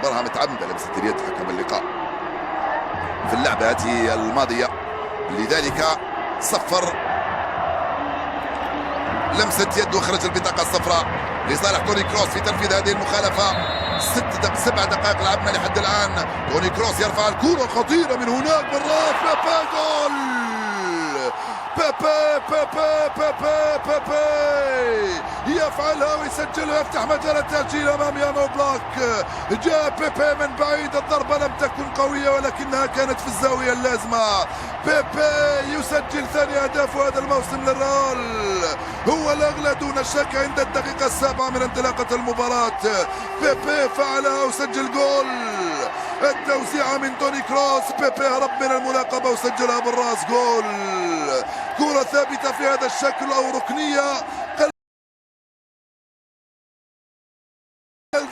اعتبرها متعمدة لمسة اليد حكم اللقاء في اللعبة هذه الماضية، لذلك صفر لمسة يد وخرج البطاقة الصفراء لصالح توني كروس في تنفيذ هذه المخالفة. 7 دقائق لعبنا لحد الآن. توني كروس يرفع الكرة خطيرة من هناك بالراس، بيبي جول. بيبي يفعلها ويسجلها، يفتح مجال التسجيل امام يان اوبلاك. جاء بيبي من بعيد، الضربة لم تكن قوية ولكنها كانت في الزاوية اللازمة. بيبي يسجل ثاني اهداف هذا الموسم للريال، هو الاغلى دون شك عند الدقيقة 7 من انطلاقة المباراة. بيبي فعلها وسجل جول. التوزيعة من توني كروس، بيبي هرب من المراقبة وسجلها بالراس، جول. كرة ثابتة في هذا الشكل أو ركنية،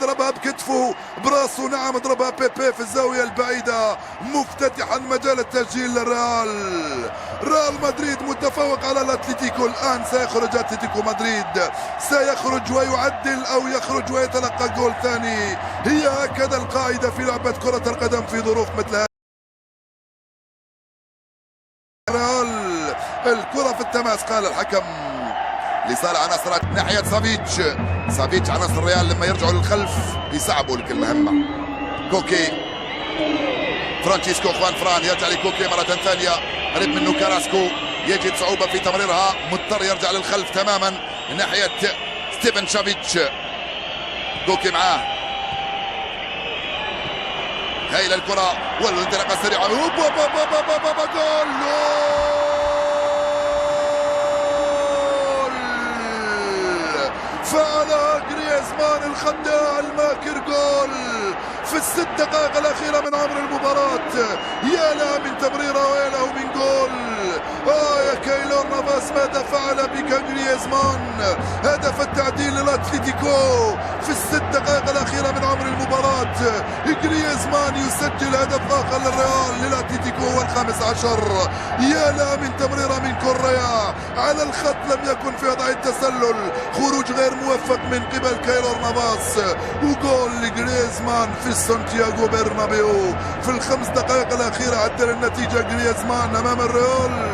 ضربها بكتفه براسه، نعم ضربها بيبي في الزاوية البعيدة مفتتحا مجال التسجيل للريال. ريال مدريد متفوق على الاتليتيكو. الآن سيخرج اتلتيكو مدريد، سيخرج ويعدل أو يخرج ويتلقى جول ثاني. هي هكذا القاعدة في لعبة كرة القدم في ظروف مثل هذه. ريال الكرة في التماس، قال الحكم لصالح عناصر ناحية سافيتش عناصر الريال لما يرجعوا للخلف يصعبوا لك المهمة. كوكي، فرانشيسكو خوان فران يرجع لكوكي مرة ثانية، قريب منه كاراسكو، يجد صعوبة في تمريرها، مضطر يرجع للخلف تماما ناحية ستيفن شافيتش. كوكي معاه، هايلة الكرة والانطلاقة السريعة، جول. فعل جريزمان الخداع الماكر، جول في ال6 دقائق الأخيرة من عمر المباراة. يا له من تمريرة ويا له من جول. يا كايلور نافاس، ماذا فعل بك جريزمان؟ هدف التعديل للاتليتيكو في ال6 دقائق الأخيرة من عمر المباراة. جريزمان يسجل هدف آخر للريال للاتليتيكو وال15. يا له من تمريرة من كوريا على الخط، لم يكن في وضع التسلل، خروج غير موفق من قبل كايلور نافاس، وجول لجريزمان في سانتياغو برنابيو في ال5 دقائق الأخيرة. عدل النتيجة جريزمان أمام الريال.